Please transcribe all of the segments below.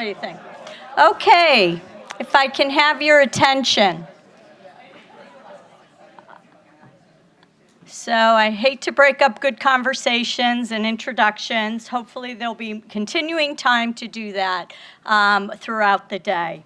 What do you think? Okay, if I can have your attention. So I hate to break up good conversations and introductions. Hopefully there'll be continuing time to do that throughout the day.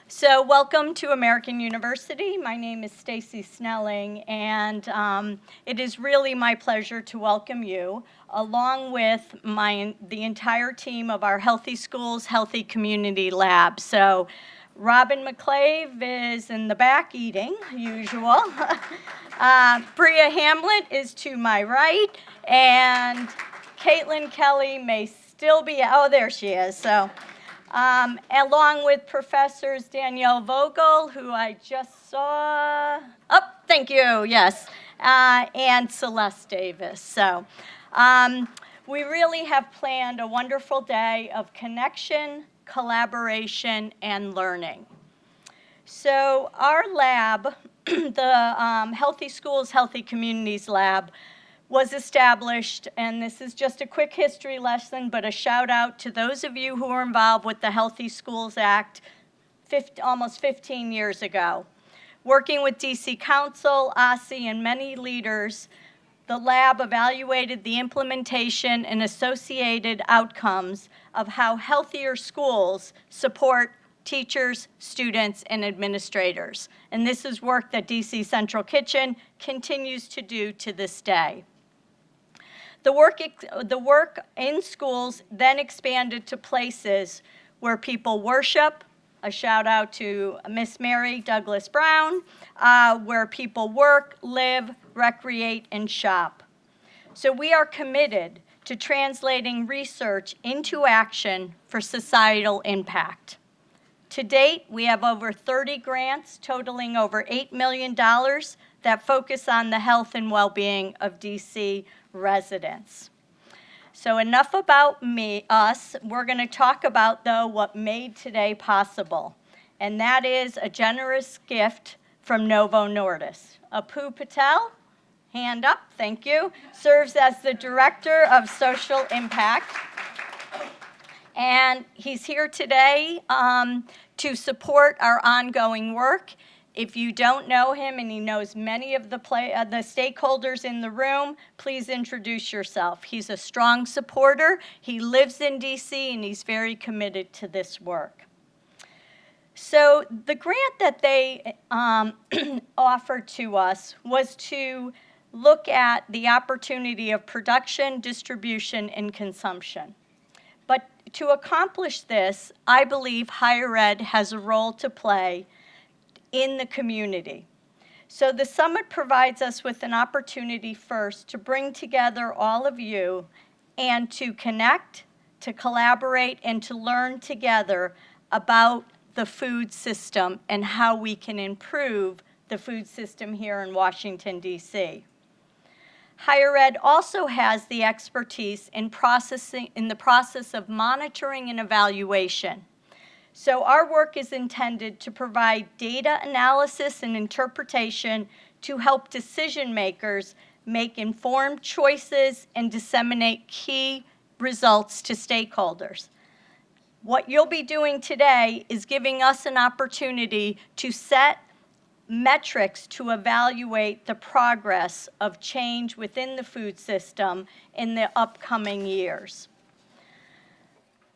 So welcome to American University. My name is Stacey Snelling, and it is really my pleasure to welcome you, along with the entire team of our Healthy Schools, Healthy Community Lab. So Robin McClave is in the back eating, usual. Bria Hamlet is to my right, and Caitlin Kelly may still be, oh, there she is. So. Along with Professors Danielle Vogel, who I just saw, thank you, yes, and Celeste Davis. So we really have planned a wonderful day of connection, collaboration, and learning. So our lab, the Healthy Schools, Healthy Communities Lab, was established, and this is just a quick history lesson, but a shout out to those of you who were involved with the Healthy Schools Act almost 15 years ago. Working with DC Council, OSSE, and many leaders, the lab evaluated the implementation and associated outcomes of how healthier schools support teachers, students, and administrators. And this is work that DC Central Kitchen continues to do to this day. The work in schools then expanded to places where people worship, a shout out to Miss Mary Douglas Brown, where people work, live, recreate, and shop. So we are committed to translating research into action for societal impact. To date, we have over 30 grants totaling over $8 million that focus on the health and well-being of DC residents. So enough about us. We're going to talk about, though, what made today possible, and that is a generous gift from Novo Nordisk. Apu Patel, hand up, thank you, serves as the Director of Social Impact. And he's here today to support our ongoing work. If you don't know him and he knows many of the stakeholders in the room, please introduce yourself. He's a strong supporter. He lives in DC and he's very committed to this work. So the grant that they offered to us was to look at the opportunity of production, distribution, and consumption. But to accomplish this, I believe higher ed has a role to play in the community. So the summit provides us with an opportunity first to bring together all of you and to connect, to collaborate, and to learn together about the food system and how we can improve the food system here in Washington, D.C. Higher ed also has the expertise in the process of monitoring and evaluation. So our work is intended to provide data analysis and interpretation to help decision makers make informed choices and disseminate key results to stakeholders. What you'll be doing today is giving us an opportunity to set metrics to evaluate the progress of change within the food system in the upcoming years.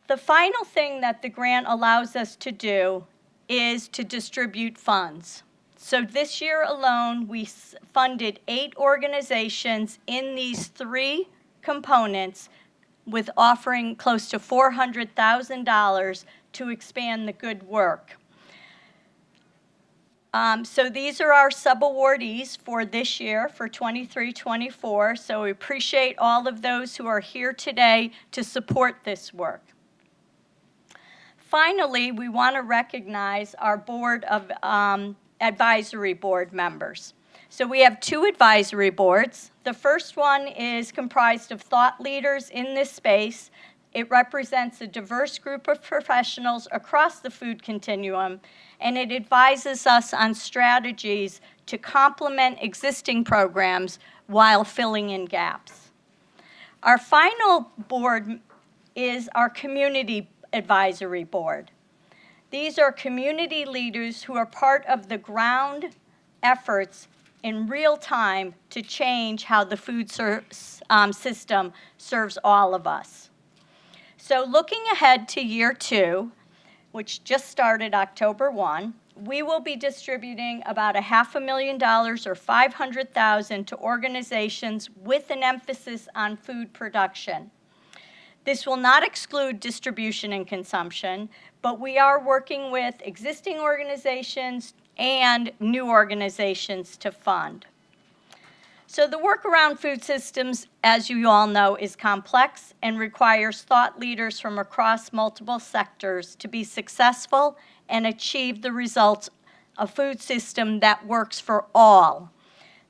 The final thing that the grant allows us to do is to distribute funds. So this year alone, we funded 8 organizations in these 3 components with offering close to $400,000 to expand the good work. So these are our sub-awardees for this year, for 23-24. So we appreciate all of those who are here today to support this work. Finally, we want to recognize our board of advisory board members. So we have 2 advisory boards. The first one is comprised of thought leaders in this space. It represents a diverse group of professionals across the food continuum, and it advises us on strategies to complement existing programs while filling in gaps. Our final board is our community Advisory Board. These are community leaders who are part of the ground efforts in real time to change how the food system serves all of us. So looking ahead to year 2, which just started October 1, we will be distributing about $500,000 or $500,000 to organizations with an emphasis on food production. This will not exclude distribution and consumption, but we are working with existing organizations and new organizations to fund. So the work around food systems, as you all know, is complex and requires thought leaders from across multiple sectors to be successful and achieve the results of a food system that works for all.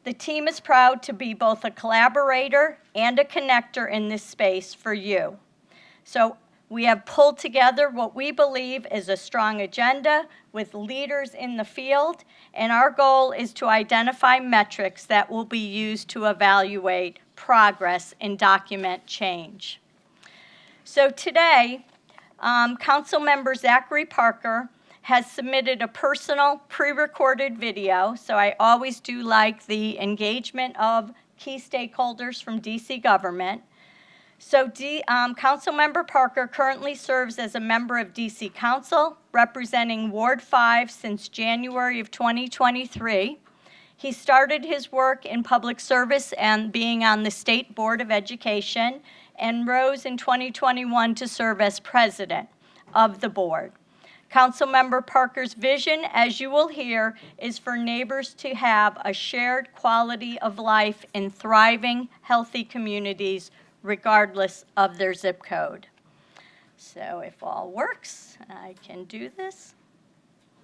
The team is proud to be both a collaborator and a connector in this space for you. So we have pulled together what we believe is a strong agenda with leaders in the field, and our goal is to identify metrics that will be used to evaluate progress and document change. So today, Councilmember Zachary Parker has submitted a personal pre-recorded video, so I always do like the engagement of key stakeholders from DC government. So Councilmember Parker currently serves as a member of DC Council, representing Ward 5 since January of 2023. He started his work in public service and being on the State Board of Education, and rose in 2021 to serve as president of the board. Councilmember Parker's vision, as you will hear, is for neighbors to have a shared quality of life in thriving, healthy communities, regardless of their zip code. So if all works, I can do this.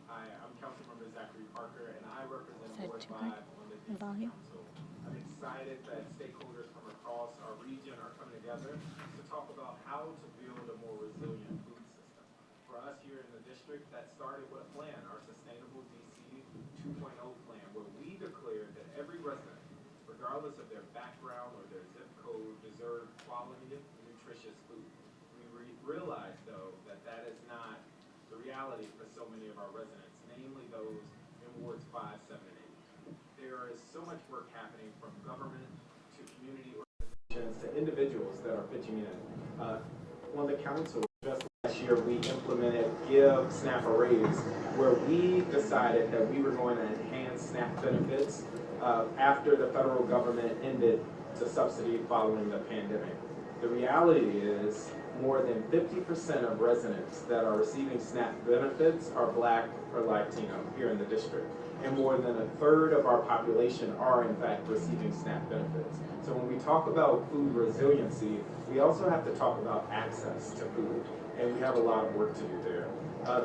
Hi, I'm Councilmember Zachary Parker, and I represent Ward 5 on the DC Council. I'm excited that stakeholders from across our region are coming together to talk about how to build a more resilient food system. For us here in the district, that started with a plan, our Sustainable DC 2.0 plan, where we declared that every resident, regardless of their background or their zip code, deserve quality, nutritious food. We realized, though, that that is not the reality for so many of our residents, namely those in Wards 5, 7, and 8. There is so much work happening from government to community organizations to individuals that are pitching in. On the council, just last year, we implemented Give SNAP a Raise, where we decided that we were going to enhance SNAP benefits after the federal government ended the subsidy following the pandemic. The reality is more than 50% of residents that are receiving SNAP benefits are Black or Latino here in the district. And more than a third of our population are in fact receiving SNAP benefits. So when we talk about food resiliency, we also have to talk about access to food. And we have a lot of work to do there.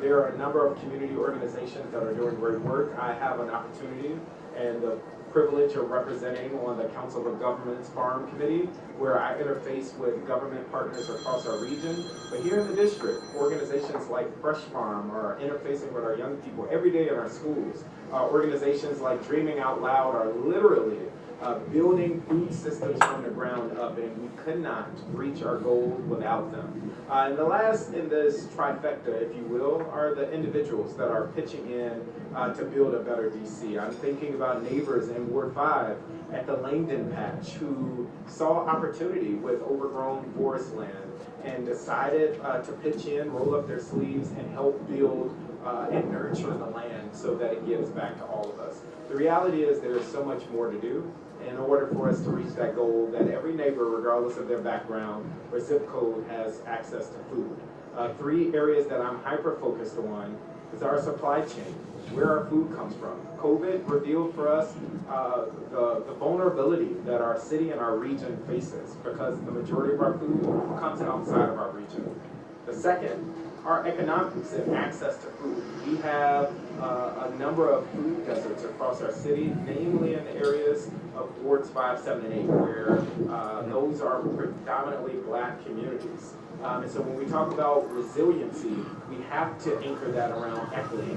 There are a number of community organizations that are doing great work. I have an opportunity and the privilege of representing on the Council of Governments Farm Committee, where I interface with government partners across our region. But here in the district, organizations like FRESHFARM are interfacing with our young people every day in our schools. Organizations like Dreaming Out Loud are literally building food systems from the ground up, and we could not reach our goals without them. And the last in this trifecta, if you will, are the individuals that are pitching in to build a better DC. I'm thinking about neighbors in Ward 5 at the Langdon Patch who saw opportunity with overgrown forest land and decided to pitch in, roll up their sleeves, and help build and nurture the land so that it gives back to all of us. The reality is there is so much more to do in order for us to reach that goal that every neighbor, regardless of their background or zip code, has access to food. 3 areas that I'm hyper-focused on is our supply chain, where our food comes from. COVID revealed for us the vulnerability that our city and our region faces because the majority of our food comes outside of our region. The second, our economics and access to food. We have a number of food deserts across across our city, namely in the areas of wards 5, 7, and 8, where those are predominantly Black communities. And so when we talk about resiliency, we have to anchor that around equity.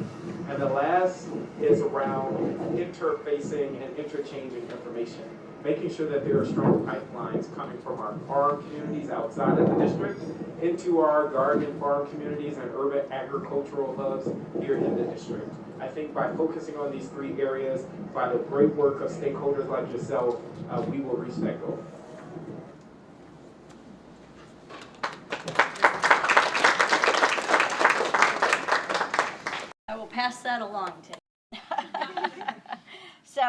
And the last is around interfacing and interchanging information, making sure that there are strong pipelines coming from our farm communities outside of the district into our garden and farm communities and urban agricultural hubs here in the district. I think by focusing on these three areas, by the great work of stakeholders like yourself, we will reach that goal. I will pass that along to you. So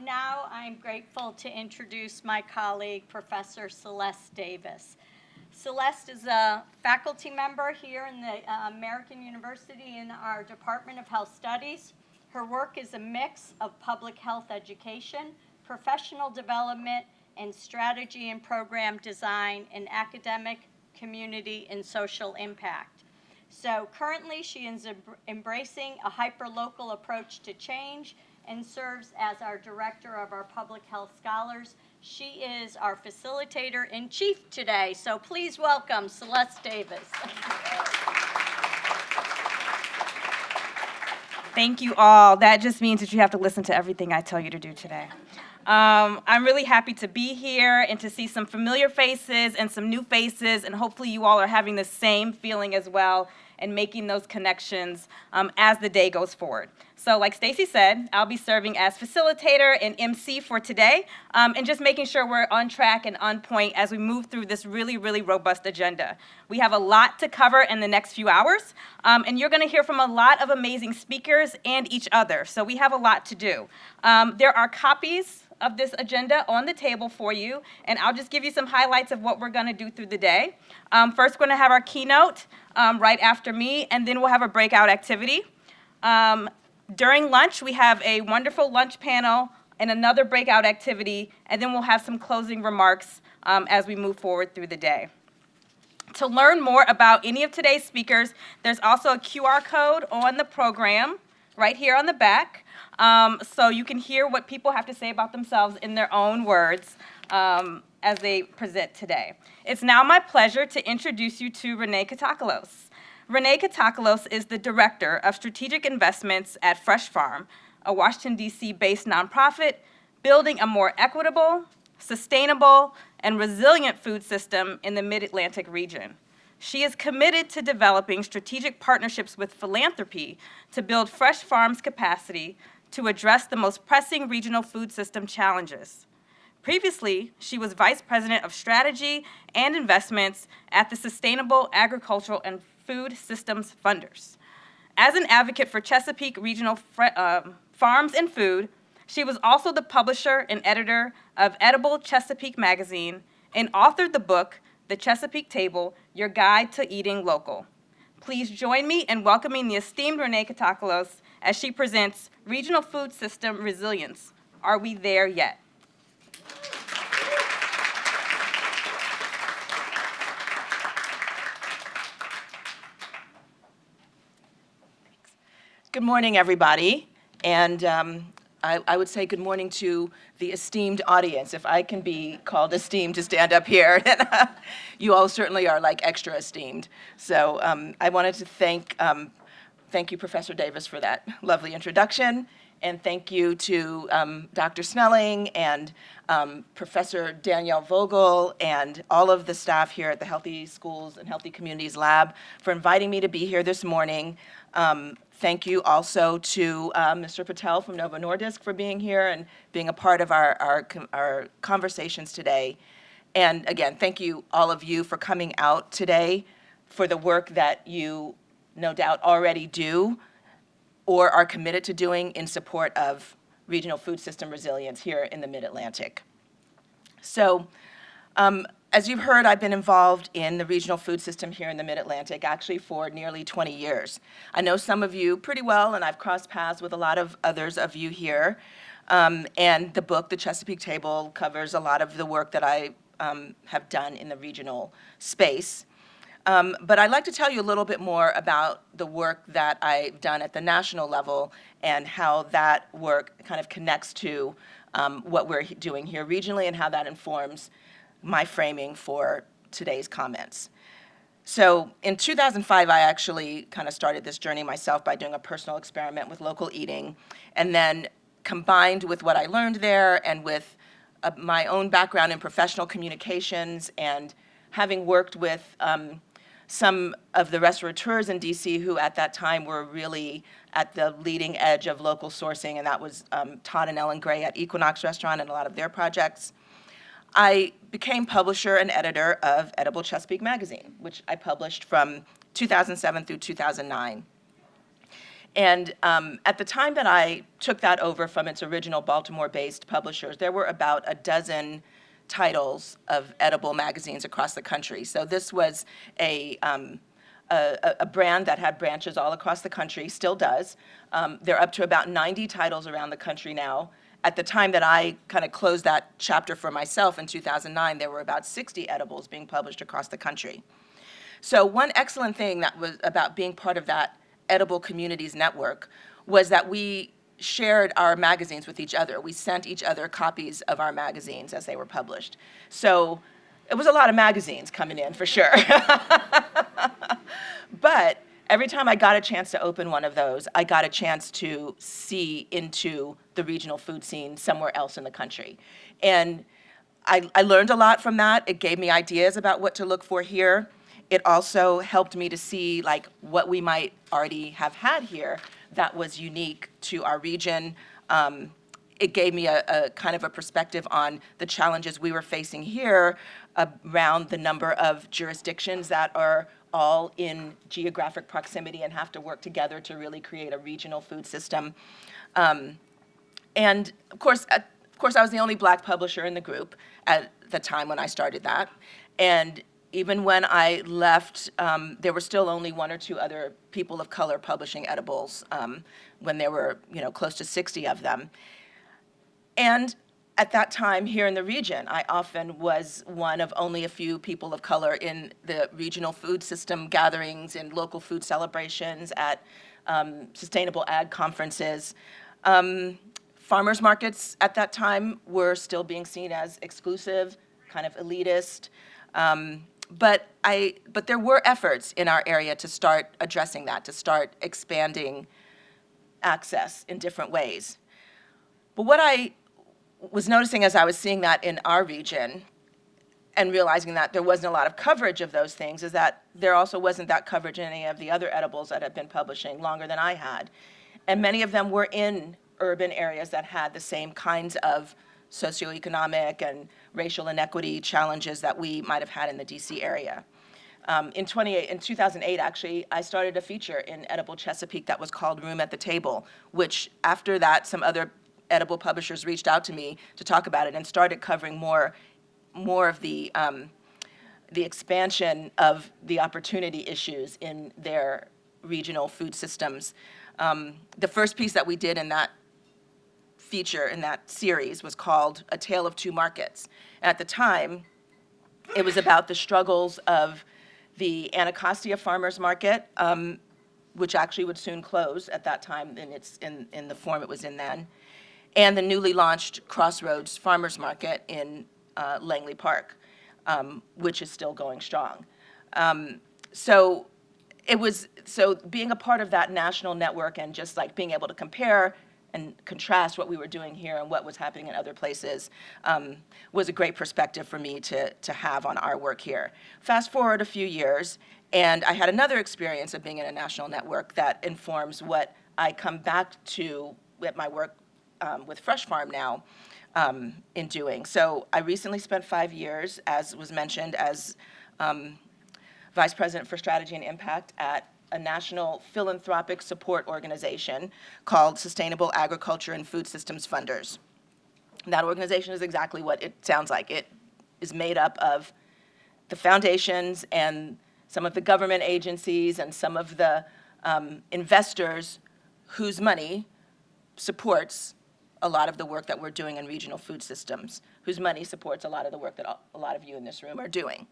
now I'm grateful to introduce my colleague, Professor Celeste Davis. Celeste is a faculty member here in the American University in our Department of Health Studies. Her work is a mix of public health education, professional development, and strategy and program design in academic, community, and social impact. So currently she is embracing a hyper-local approach to change and serves as our director of our public health scholars. She is our facilitator in chief today, so please welcome Celeste Davis. Thank you all. That just means that you have to listen to everything I tell you to do today. I'm really happy to be here and to see some familiar faces and some new faces, and hopefully you all are having the same feeling as well and making those connections as the day goes forward. So like Stacey said, I'll be serving as facilitator and MC for today, and just making sure we're on track and on point as we move through this really, really robust agenda. We have a lot to cover in the next few hours, and you're gonna hear from a lot of amazing speakers and each other, so we have a lot to do. There are copies of this agenda on the table for you, and I'll just give you some highlights of what we're gonna do through the day. First, we're gonna have our keynote right after me, and then we'll have a breakout activity. During lunch, we have a wonderful lunch panel and another breakout activity, and then we'll have some closing remarks as we move forward through the day. To learn more about any of today's speakers, there's also a QR code on the program right here on the back, so you can hear what people have to say about themselves in their own words as they present today. It's now my pleasure to introduce you to Renee Catacalos. Renee Catacalos is the Director of Strategic Investments at FRESHFARM, a Washington, D.C. based nonprofit building a more equitable, sustainable, and resilient food system in the Mid-Atlantic region. She is committed to developing strategic partnerships with philanthropy to build FRESHFARM's capacity to address the most pressing regional food system challenges. Previously, she was Vice President of Strategy and Investments at the Sustainable Agricultural and Food Systems Funders. As an advocate for Chesapeake regional farms and food, she was also the publisher and editor of Edible Chesapeake magazine and authored the book, The Chesapeake Table, Your Guide to Eating Local. Please join me in welcoming the esteemed Renee Catacalos as she presents Regional Food System Resilience. Are we there yet? Good morning, everybody, and I would say good morning to the esteemed audience. If I can be called esteemed to stand up here, you all certainly are like extra esteemed. So I wanted to thank you, Professor Davis, for that lovely introduction, and thank you to Dr. Snelling and Professor Danielle Vogel and all of the staff here at the Healthy Schools and Healthy Communities Lab for inviting me to be here this morning. Thank you also to Mr. Patel from Novo Nordisk for being here and being a part of our conversations today. And again, thank you, all of you, for coming out today for the work that you no doubt already do or are committed to doing in support of regional food system resilience here in the Mid-Atlantic. So, as you've heard, I've been involved in the regional food system here in the Mid-Atlantic actually for nearly 20 years. I know some of you pretty well, and I've crossed paths with a lot of others of you here. And the book, The Chesapeake Table, covers a lot of the work that I have done in the regional space. But I'd like to tell you a little bit more about the work that I've done at the national level and how that work kind of connects to what we're doing here regionally and how that informs my framing for today's comments. So in 2005, I actually kind of started this journey myself by doing a personal experiment with local eating, and then combined with what I learned there and with my own background in professional communications and having worked with some of the restaurateurs in DC who at that time were really at the leading edge of local sourcing, and that was Todd and Ellen Gray at Equinox Restaurant and a lot of their projects. I became publisher and editor of Edible Chesapeake magazine, which I published from 2007 through 2009. And at the time that I took that over from its original Baltimore-based publishers, there were about a dozen titles of edible magazines across the country. So this was a brand that had branches all across the country, still does. They're up to about 90 titles around the country now. At the time that I kind of closed that chapter for myself in 2009, there were about 60 edibles being published across the country. So one excellent thing that was about being part of that Edible Communities Network was that we shared our magazines with each other. We sent each other copies of our magazines as they were published. So it was a lot of magazines coming in, for sure. But every time I got a chance to open one of those, I got a chance to see into the regional food scene somewhere else in the country. And I learned a lot from that. It gave me ideas about what to look for here. It also helped me to see like what we might already have had here that was unique to our region. It gave me a kind of a perspective on the challenges we were facing here around the number of jurisdictions that are all in geographic proximity and have to work together to really create a regional food system. And of course, I was the only Black publisher in the group at the time when I started that. And even when I left, there were still only one or two other people of color publishing edibles when there were, close to 60 of them. And at that time here in the region, I often was one of only a few people of color in the regional food system gatherings and local food celebrations at sustainable ag conferences. Farmers markets at that time were still being seen as exclusive, kind of elitist. But there were efforts in our area to start addressing that, to start expanding access in different ways. But what I was noticing as I was seeing that in our region and realizing that there wasn't a lot of coverage of those things is that there also wasn't that coverage in any of the other edibles that had been publishing longer than I had. And many of them were in urban areas that had the same kinds of socioeconomic and racial inequity challenges that we might have had in the DC area. In 2008, actually, I started a feature in Edible Chesapeake that was called Room at the Table, which after that, some other edible publishers reached out to me to talk about it and started covering more of the expansion of the opportunity issues in their regional food systems. The first piece that we did in that feature, in that series, was called A Tale of Two Markets. And at the time, it was about the struggles of the Anacostia Farmers Market, which actually would soon close at that time in the form it was in then, and the newly launched Crossroads Farmers Market in Langley Park, which is still going strong. So being a part of that national network and just like being able to compare and contrast what we were doing here and what was happening in other places was a great perspective for me to have on our work here. Fast forward a few years, and I had another experience of being in a national network that informs what I come back to with my work with FRESHFARM now in doing. So I recently spent 5 years, as was mentioned, as Vice President for Strategy and Impact at a national philanthropic support organization called Sustainable Agriculture and Food Systems Funders. That organization is exactly what it sounds like. It is made up of the foundations and some of the government agencies and some of the investors whose money supports a lot of the work that we're doing in regional food systems, whose money supports a lot of the work that a lot of you in this room are doing.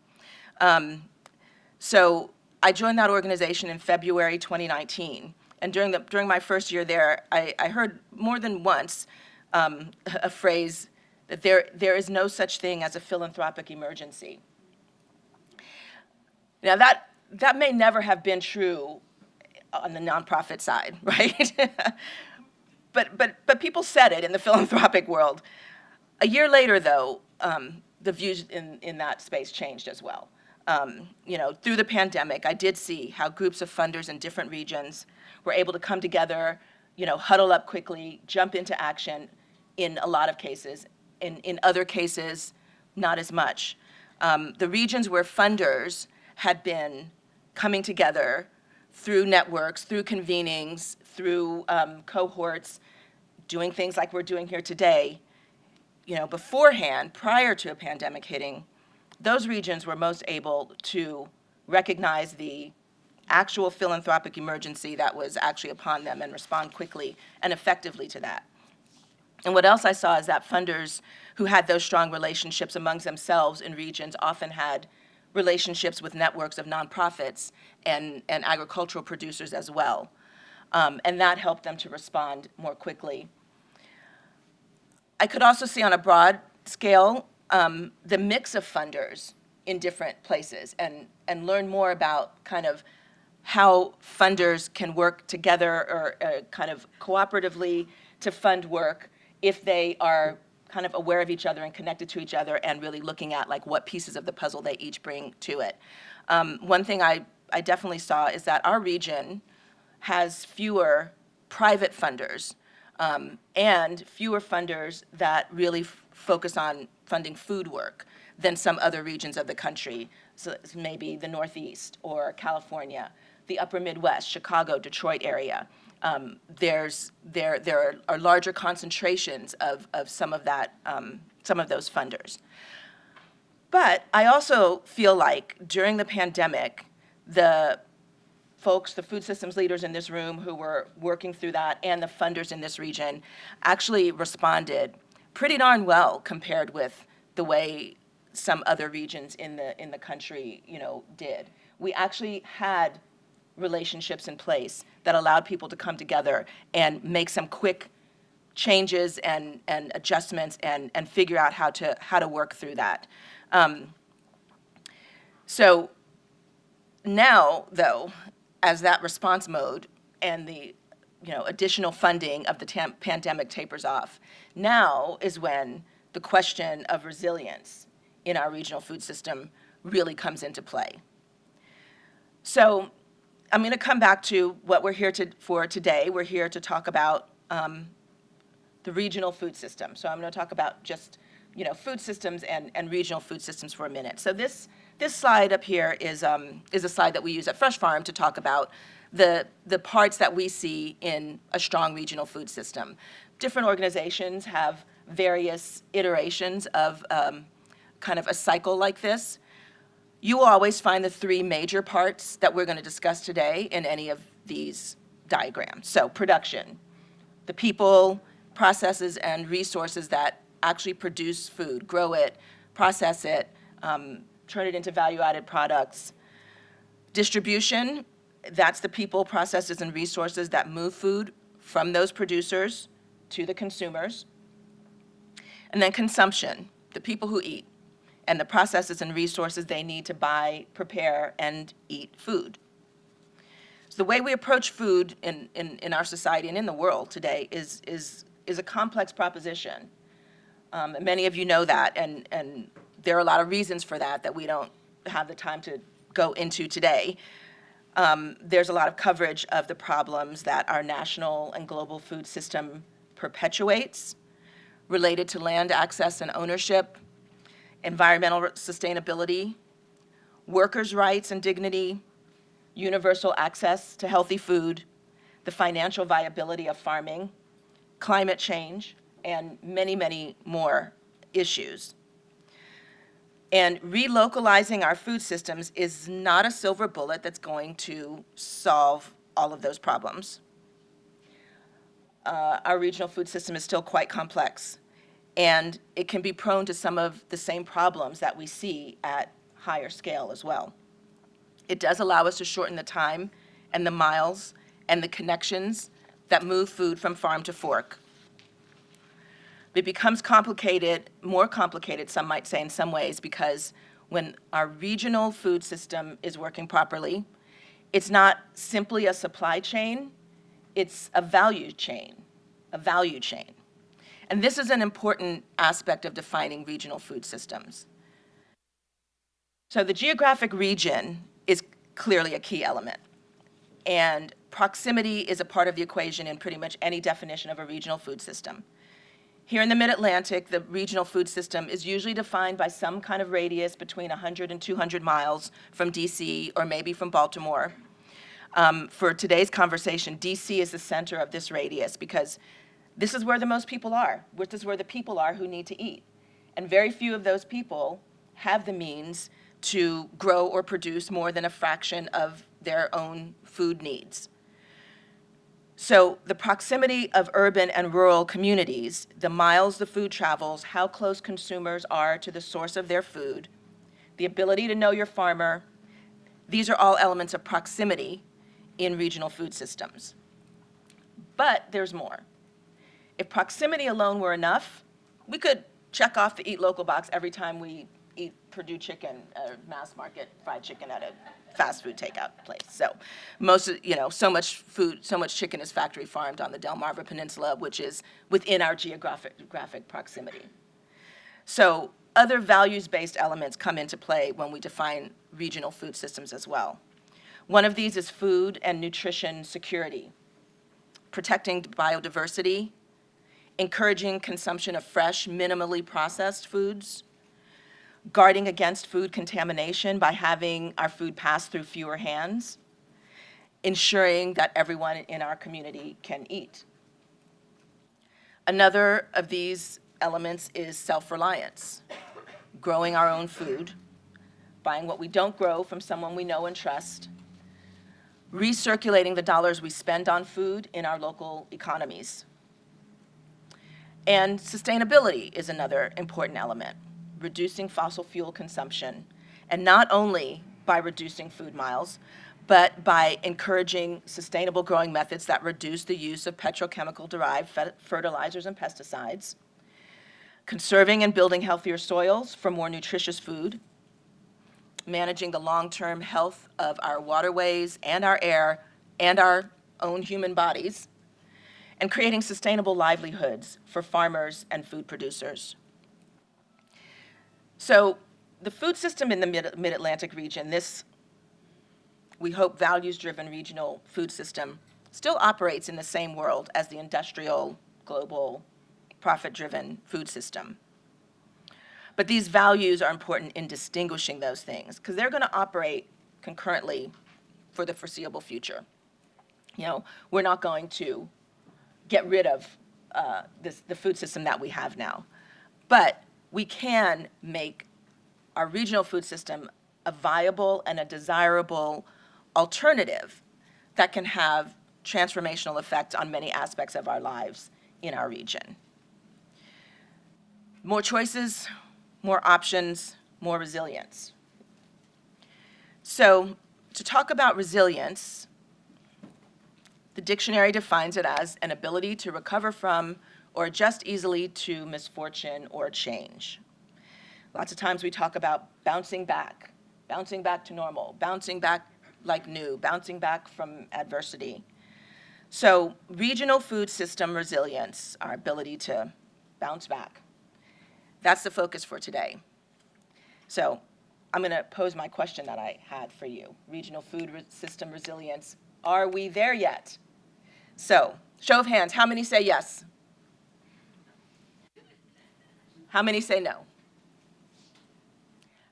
So I joined that organization in February 2019. And during my first year there, I heard more than once a phrase that there is no such thing as a philanthropic emergency. Now that may never have been true on the nonprofit side, right? but people said it in the philanthropic world. A year later, though, the views in that space changed as well. Through the pandemic, I did see how groups of funders in different regions were able to come together, huddle up quickly, jump into action in a lot of cases. In other cases, not as much. The regions where funders had been coming together through networks, through convenings, through cohorts, doing things like we're doing here today, beforehand, prior to a pandemic hitting, those regions were most able to recognize the actual philanthropic emergency that was actually upon them and respond quickly and effectively to that. And what else I saw is that funders who had those strong relationships amongst themselves in regions often had relationships with networks of nonprofits and agricultural producers as well. And that helped them to respond more quickly. I could also see on a broad scale the mix of funders in different places and learn more about kind of how funders can work together or kind of cooperatively to fund work if they are kind of aware of each other and connected to each other and really looking at like what pieces of the puzzle they each bring to it. One thing I definitely saw is that our region has fewer private funders and fewer funders that really focus on funding food work than some other regions of the country. So maybe the Northeast or California, the Upper Midwest, Chicago, Detroit area. There are larger concentrations of some of those funders. But I also feel like during the pandemic, the folks, the food systems leaders in this room who were working through that and the funders in this region actually responded pretty darn well compared with the way some other regions in the country, did. We actually had relationships in place that allowed people to come together and make some quick changes and adjustments and figure out how to work through that. So now, though, as that response mode and the additional funding of the pandemic tapers off, now is when the question of resilience in our regional food system really comes into play. So I'm going to come back to what we're here for today. We're here to talk about the regional food system. So I'm going to talk about just food systems and regional food systems for a minute. So this slide up here is a slide that we use at FRESHFARM to talk about the parts that we see in a strong regional food system. Different organizations have various iterations of kind of a cycle like this. You will always find the three major parts that we're going to discuss today in any of these diagrams. So production, the people, processes, and resources that actually produce food, grow it, process it, turn it into value-added products. Distribution, that's the people, processes, and resources that move food from those producers to the consumers. And then consumption, the people who eat, and the processes and resources they need to buy, prepare, and eat food. So the way we approach food in our society and in the world today is a complex proposition. Many of you know that, and there are a lot of reasons for that we don't have the time to go into today. There's a lot of coverage of the problems that our national and global food system perpetuates related to land access and ownership, environmental sustainability, workers' rights and dignity, universal access to healthy food, the financial viability of farming, climate change, and many, many more issues. And relocalizing our food systems is not a silver bullet that's going to solve all of those problems. Our regional food system is still quite complex, and it can be prone to some of the same problems that we see at higher scale as well. It does allow us to shorten the time and the miles and the connections that move food from farm to fork. It becomes complicated, more complicated, some might say in some ways, because when our regional food system is working properly, it's not simply a supply chain, it's a value chain, And this is an important aspect of defining regional food systems. So the geographic region is clearly a key element. And proximity is a part of the equation in pretty much any definition of a regional food system. Here in the Mid-Atlantic, the regional food system is usually defined by some kind of radius between 100 and 200 miles from DC or maybe from Baltimore. For today's conversation, DC is the center of this radius because this is where the most people are. This is where the people are who need to eat. And very few of those people have the means to grow or produce more than a fraction of their own food needs. So the proximity of urban and rural communities, the miles the food travels, how close consumers are to the source of their food, the ability to know your farmer, these are all elements of proximity in regional food systems. But there's more. If proximity alone were enough, we could check off the Eat Local box every time we eat Purdue chicken, mass market fried chicken at a fast food takeout place. So so much chicken is factory farmed on the Delmarva Peninsula, which is within our geographic proximity. So other values-based elements come into play when we define regional food systems as well. One of these is food and nutrition security, protecting biodiversity, encouraging consumption of fresh, minimally processed foods, guarding against food contamination by having our food pass through fewer hands, ensuring that everyone in our community can eat. Another of these elements is self-reliance, growing our own food, buying what we don't grow from someone we know and trust, recirculating the dollars we spend on food in our local economies. And sustainability is another important element, reducing fossil fuel consumption, and not only by reducing food miles, but by encouraging sustainable growing methods that reduce the use of petrochemical-derived fertilizers and pesticides, conserving and building healthier soils for more nutritious food, managing the long-term health of our waterways and our air and our own human bodies, and creating sustainable livelihoods for farmers and food producers. So the food system in the Mid-Atlantic region, this, we hope, values-driven regional food system, still operates in the same world as the industrial, global, profit-driven food system. But these values are important in distinguishing those things because they're going to operate concurrently for the foreseeable future. We're not going to get rid of the food system that we have now. But we can make our regional food system a viable and a desirable alternative that can have transformational effect on many aspects of our lives in our region. More choices, more options, more resilience. So to talk about resilience, the dictionary defines it as an ability to recover from or adjust easily to misfortune or change. Lots of times we talk about bouncing back to normal, bouncing back like new, bouncing back from adversity. So regional food system resilience, our ability to bounce back, that's the focus for today. So I'm going to pose my question that I had for you. Regional food system resilience, are we there yet? So, show of hands, how many say yes? How many say no?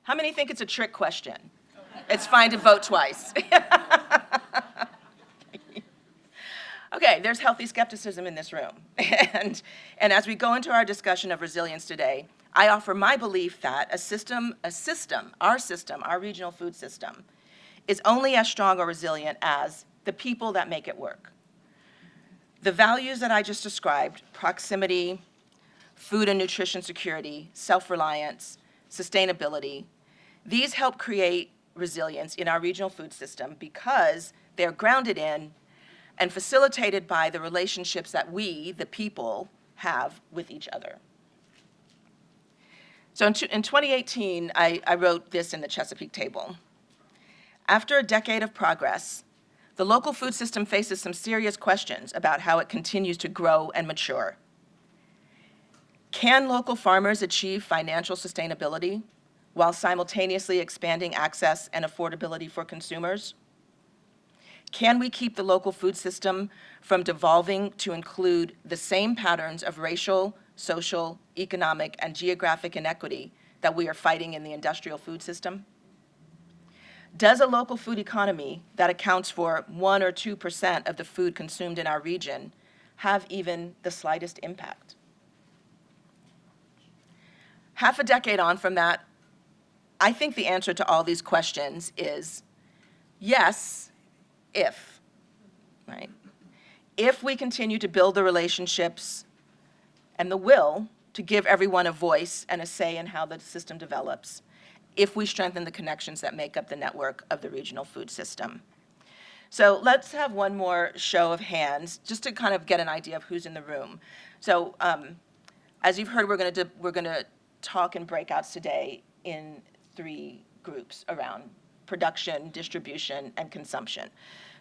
How many think it's a trick question? It's fine to vote twice. Okay, there's healthy skepticism in this room. And as we go into our discussion of resilience today, I offer my belief that our regional food system, is only as strong or resilient as the people that make it work. The values that I just described, proximity, food and nutrition security, self-reliance, sustainability, these help create resilience in our regional food system because they're grounded in and facilitated by the relationships that we, the people, have with each other. So in 2018, I wrote this in the Chesapeake Table. After a decade of progress, the local food system faces some serious questions about how it continues to grow and mature. Can local farmers achieve financial sustainability while simultaneously expanding access and affordability for consumers? Can we keep the local food system from devolving to include the same patterns of racial, social, economic, and geographic inequity that we are fighting in the industrial food system? Does a local food economy that accounts for 1 or 2% of the food consumed in our region have even the slightest impact? Half a decade on from that, I think the answer to all these questions is yes, if, right? If we continue to build the relationships and the will to give everyone a voice and a say in how the system develops, if we strengthen the connections that make up the network of the regional food system. So let's have one more show of hands, just to kind of get an idea of who's in the room. So as you've heard, we're going to talk in breakouts today in 3 groups around production, distribution, and consumption.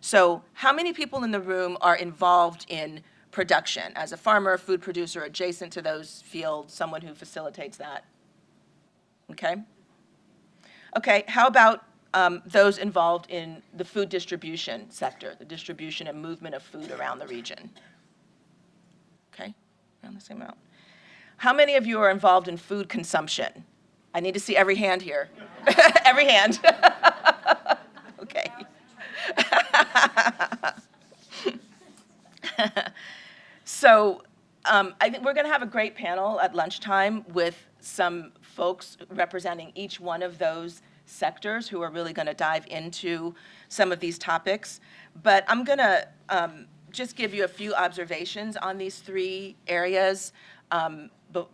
So how many people in the room are involved in production as a farmer, a food producer, adjacent to those fields, someone who facilitates that? Okay. Okay, how about those involved in the food distribution sector, the distribution and movement of food around the region? Okay, around the same amount. How many of you are involved in food consumption? I need to see every hand here. Every hand. Okay. So I think we're going to have a great panel at lunchtime with some folks representing each one of those sectors who are really going to dive into some of these topics. But I'm going to just give you a few observations on these 3 areas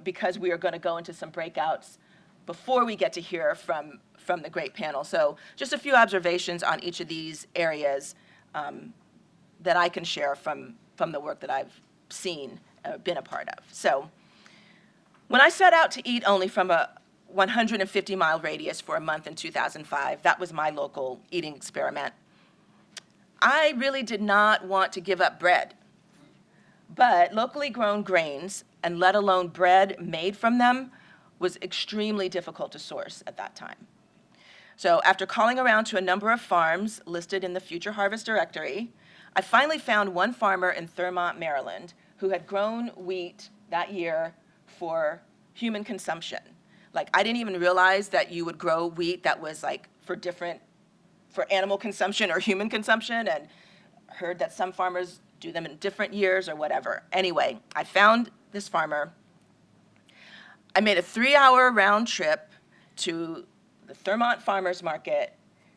because we are going to go into some breakouts before we get to hear from the great panel. So just a few observations on each of these areas that I can share from the work that I've seen, been a part of. So when I set out to eat only from a 150-mile radius for a month in 2005, that was my local eating experiment, I really did not want to give up bread. But locally grown grains, and let alone bread made from them, was extremely difficult to source at that time. So after calling around to a number of farms listed in the Future Harvest Directory, I finally found one farmer in Thurmont, Maryland, who had grown wheat that year for human consumption. Like, I didn't even realize that you would grow wheat that was like for animal consumption or human consumption, and heard that some farmers do them in different years or whatever. Anyway, I found this farmer. I made a 3-hour round trip to the Thurmont Farmers Market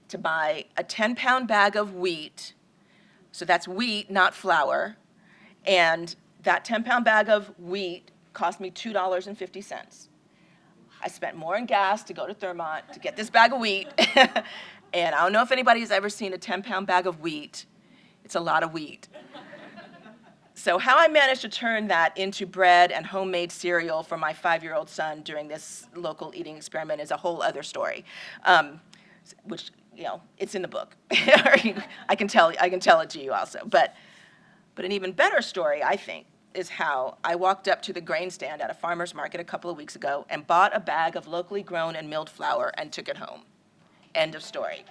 to buy a 10-pound bag of wheat. So that's wheat, not flour. And that 10-pound bag of wheat cost me $2.50. I spent more in gas to go to Thurmont to get this bag of wheat. And I don't know if anybody's ever seen a 10-pound bag of wheat. It's a lot of wheat. So how I managed to turn that into bread and homemade cereal for my 5-year-old son during this local eating experiment is a whole other story, which, it's in the book. I can tell it to you also. But an even better story, I think, is how I walked up to the grain stand at a farmer's market a couple of weeks ago and bought a bag of locally grown and milled flour and took it home. End of story.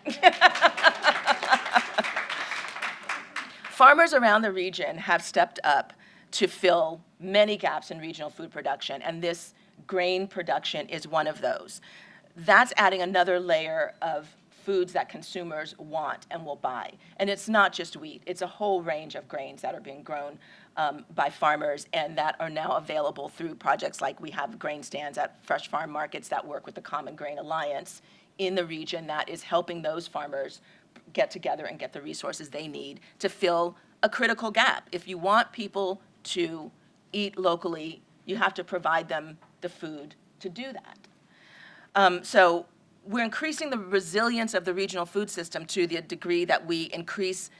Farmers around the region have stepped up to fill many gaps in regional food production, and this grain production is one of those. That's adding another layer of foods that consumers want and will buy. And it's not just wheat, it's a whole range of grains that are being grown by farmers and that are now available through projects like we have grain stands at FRESHFARM markets that work with the Common Grain Alliance in the region that is helping those farmers get together and get the resources they need to fill a critical gap. If you want people to eat locally, you have to provide them the food to do that. So we're increasing the resilience of the regional food system to the degree that we increase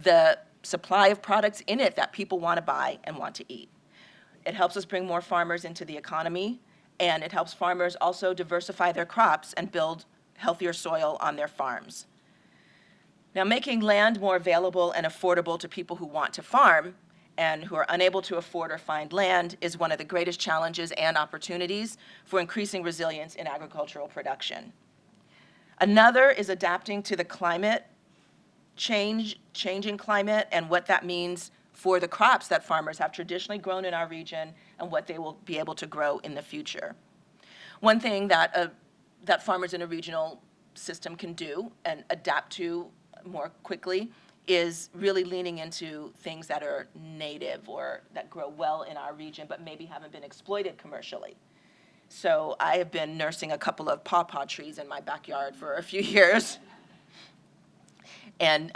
the supply of products in it that people want to buy and want to eat. It helps us bring more farmers into the economy, and it helps farmers also diversify their crops and build healthier soil on their farms. Now, making land more available and affordable to people who want to farm and who are unable to afford or find land is one of the greatest challenges and opportunities for increasing resilience in agricultural production. Another is adapting to the changing climate and what that means for the crops that farmers have traditionally grown in our region and what they will be able to grow in the future. One thing that farmers in a regional system can do and adapt to more quickly is really leaning into things that are native or that grow well in our region but maybe haven't been exploited commercially. So I have been nursing a couple of pawpaw trees in my backyard for a few years. And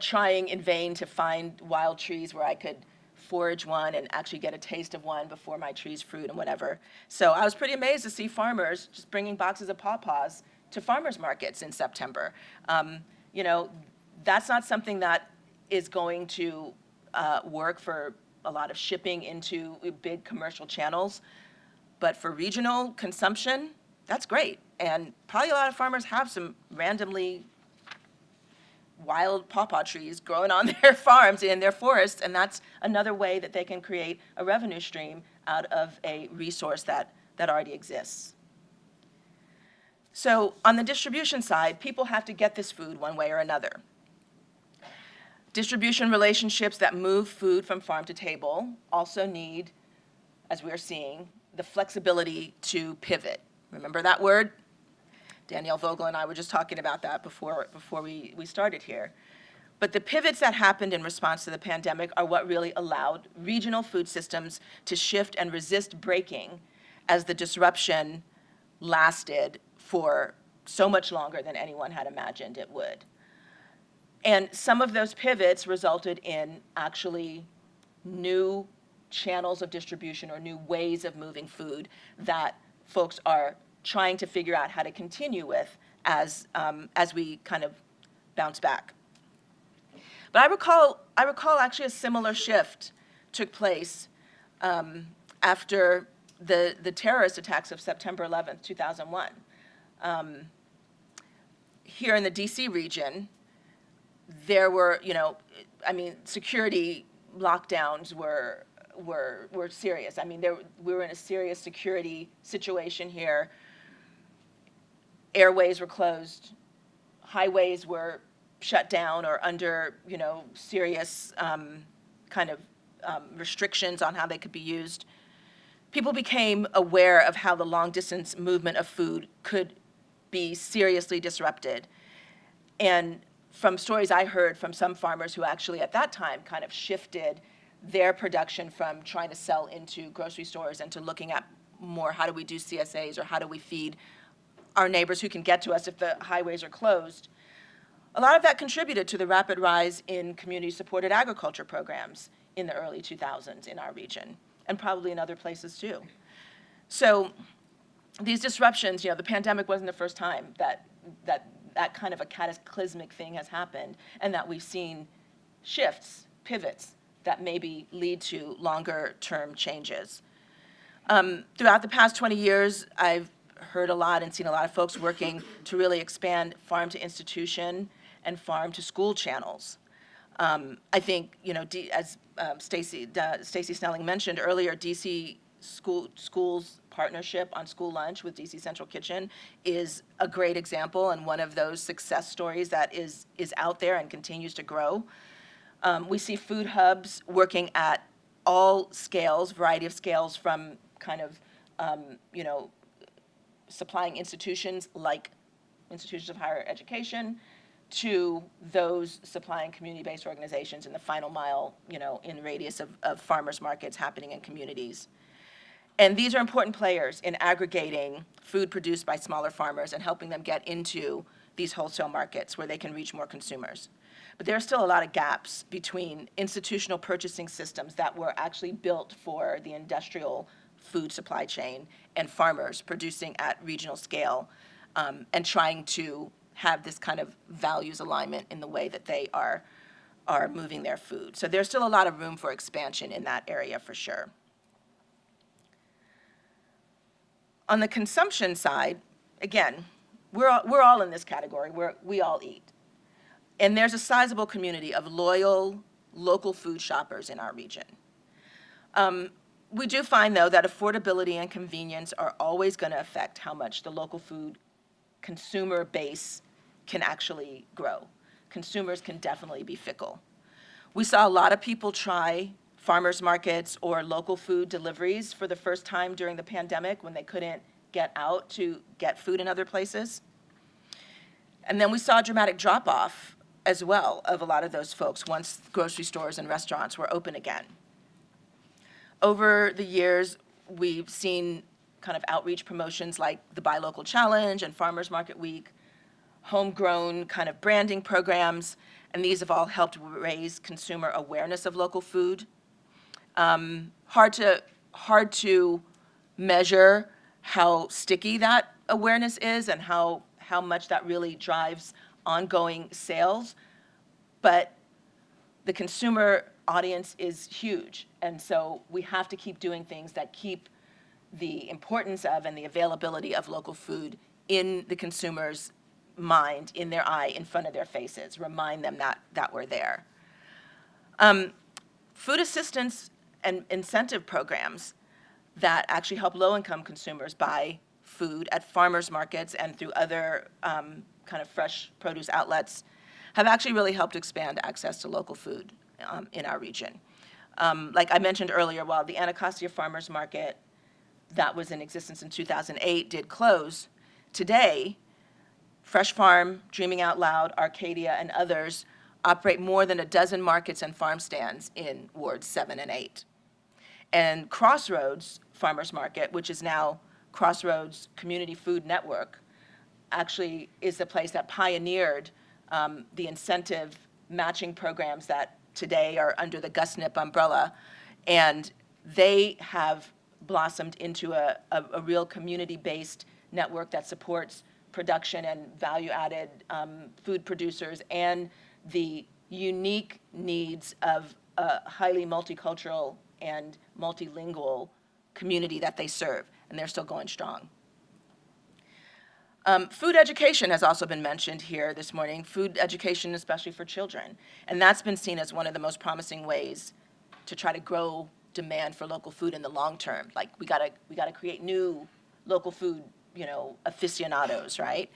trying in vain to find wild trees where I could forage one and actually get a taste of one before my trees fruit and whatever. So I was pretty amazed to see farmers just bringing boxes of pawpaws to farmers markets in September. That's not something that is going to work for a lot of shipping into big commercial channels, but for regional consumption, that's great. And probably a lot of farmers have some randomly wild pawpaw trees growing on their farms in their forests, and that's another way that they can create a revenue stream out of a resource that already exists. So on the distribution side, people have to get this food one way or another. Distribution relationships that move food from farm to table also need, as we're seeing, the flexibility to pivot. Remember that word? Danielle Vogel and I were just talking about that before we started here. But the pivots that happened in response to the pandemic are what really allowed regional food systems to shift and resist breaking as the disruption lasted for so much longer than anyone had imagined it would. And some of those pivots resulted in actually new channels of distribution or new ways of moving food that folks are trying to figure out how to continue with as we kind of bounce back. But I recall actually a similar shift took place after the terrorist attacks of September 11th, 2001. Here in the DC region, there were, security lockdowns were serious. We were in a serious security situation here. Airways were closed, highways were shut down or under, serious restrictions on how they could be used. People became aware of how the long-distance movement of food could be seriously disrupted. And from stories I heard from some farmers who actually at that time kind of shifted their production from trying to sell into grocery stores and to looking at more how do we do CSAs or how do we feed our neighbors who can get to us if the highways are closed. A lot of that contributed to the rapid rise in community-supported agriculture programs in the early 2000s in our region, and probably in other places too. So these disruptions, the pandemic wasn't the first time that kind of a cataclysmic thing has happened, and that we've seen shifts, pivots, that maybe lead to longer-term changes. Throughout the past 20 years, I've heard a lot and seen a lot of folks working to really expand farm to institution and farm to school channels. I think, as Stacey Snelling mentioned earlier, DC schools partnership on school lunch with DC Central Kitchen is a great example and one of those success stories that is out there and continues to grow. We see food hubs working at all scales, variety of scales, from kind of, supplying institutions like institutions of higher education to those supplying community-based organizations in the final mile, in radius of farmers markets happening in communities. And these are important players in aggregating food produced by smaller farmers and helping them get into these wholesale markets where they can reach more consumers. But there are still a lot of gaps between institutional purchasing systems that were actually built for the industrial food supply chain and farmers producing at regional scale. and trying to have this kind of values alignment in the way that they are moving their food. So there's still a lot of room for expansion in that area for sure. On the consumption side, again, we're all in this category. We all eat. And there's a sizable community of loyal local food shoppers in our region. We do find, though, that affordability and convenience are always going to affect how much the local food consumer base can actually grow. Consumers can definitely be fickle. We saw a lot of people try farmers markets or local food deliveries for the first time during the pandemic when they couldn't get out to get food in other places. And then we saw a dramatic drop-off as well of a lot of those folks once grocery stores and restaurants were open again. Over the years, we've seen kind of outreach promotions like the Buy Local Challenge and Farmers Market Week, homegrown kind of branding programs, and these have all helped raise consumer awareness of local food. Hard to measure how sticky that awareness is and how much that really drives ongoing sales, but the consumer audience is huge, and so we have to keep doing things that keep the importance of and the availability of local food in the consumer's mind, in their eye, in front of their faces, remind them that we're there. Food assistance and incentive programs that actually help low-income consumers buy food at farmers markets and through other kind of fresh produce outlets have actually really helped expand access to local food in our region. Like I mentioned earlier, while the Anacostia Farmers Market that was in existence in 2008 did close, today, FRESHFARM, Dreaming Out Loud, Arcadia, and others operate more than a dozen markets and farm stands in Wards 7 and 8. And Crossroads Farmers Market, which is now Crossroads Community Food Network, actually is the place that pioneered the incentive matching programs that today are under the GusNIP umbrella. And they have blossomed into a real community-based network that supports production and value-added food producers and the unique needs of a highly multicultural and multilingual community that they serve, and they're still going strong. Food education has also been mentioned here this morning, food education especially for children, and that's been seen as one of the most promising ways to try to grow demand for local food in the long term. Like we gotta create new local food, aficionados, right?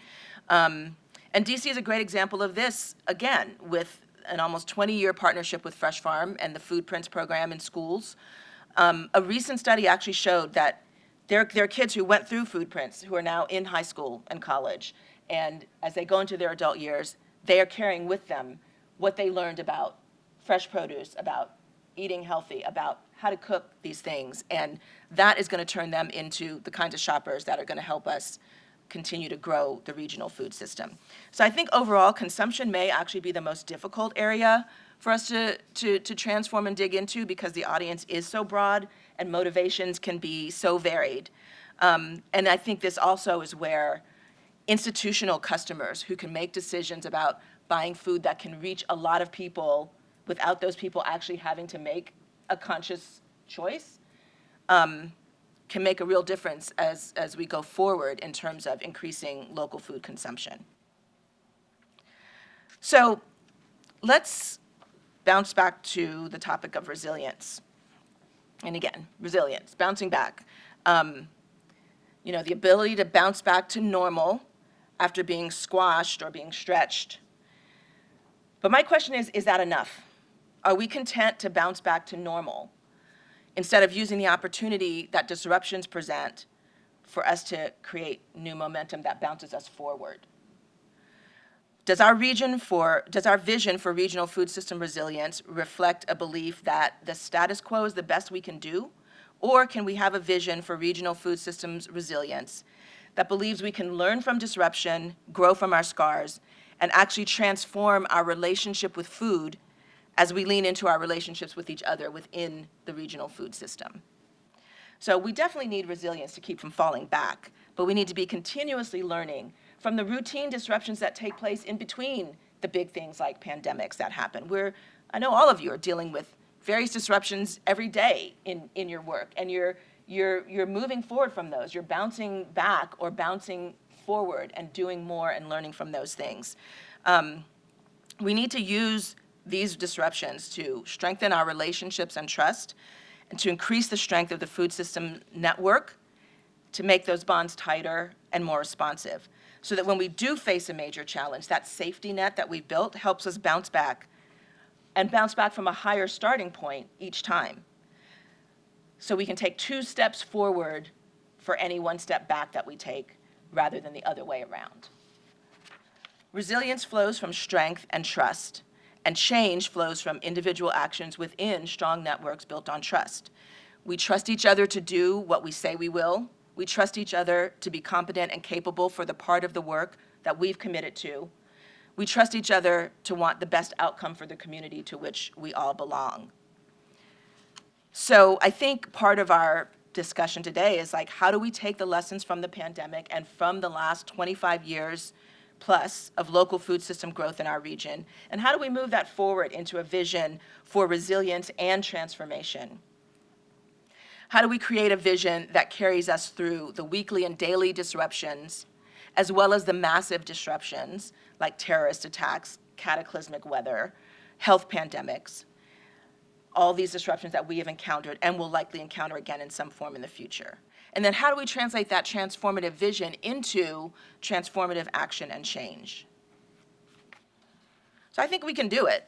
And DC is a great example of this, again, with an almost 20-year partnership with FRESHFARM and the Food Prints program in schools. A recent study actually showed that there are kids who went through Food Prints who are now in high school and college, and as they go into their adult years, they are carrying with them what they learned about fresh produce, about eating healthy, about how to cook these things, and that is going to turn them into the kinds of shoppers that are going to help us continue to grow the regional food system. So I think overall, consumption may actually be the most difficult area for us to transform and dig into because the audience is so broad and motivations can be so varied. And I think this also is where institutional customers who can make decisions about buying food that can reach a lot of people without those people actually having to make a conscious choice can make a real difference as we go forward in terms of increasing local food consumption. So let's bounce back to the topic of resilience. And again, resilience, bouncing back. The ability to bounce back to normal after being squashed or being stretched. But my question is that enough? Are we content to bounce back to normal instead of using the opportunity that disruptions present for us to create new momentum that bounces us forward? Does our vision for regional food system resilience reflect a belief that the status quo is the best we can do? Or can we have a vision for regional food systems resilience that believes we can learn from disruption, grow from our scars, and actually transform our relationship with food as we lean into our relationships with each other within the regional food system? So we definitely need resilience to keep from falling back, but we need to be continuously learning from the routine disruptions that take place in between the big things like pandemics that happen. I know all of you are dealing with various disruptions every day in your work, and you're moving forward from those. You're bouncing back or bouncing forward and doing more and learning from those things. We need to use these disruptions to strengthen our relationships and trust, and to increase the strength of the food system network, to make those bonds tighter and more responsive, so that when we do face a major challenge, that safety net that we've built helps us bounce back, and bounce back from a higher starting point each time. So we can take 2 steps forward for any 1 step back that we take, rather than the other way around. Resilience flows from strength and trust, and change flows from individual actions within strong networks built on trust. We trust each other to do what we say we will. We trust each other to be competent and capable for the part of the work that we've committed to. We trust each other to want the best outcome for the community to which we all belong. So I think part of our discussion today is like, how do we take the lessons from the pandemic and from the last 25 years plus of local food system growth in our region, and how do we move that forward into a vision for resilience and transformation? How do we create a vision that carries us through the weekly and daily disruptions, as well as the massive disruptions like terrorist attacks, cataclysmic weather, health pandemics, all these disruptions that we have encountered and will likely encounter again in some form in the future? And then how do we translate that transformative vision into transformative action and change? So I think we can do it.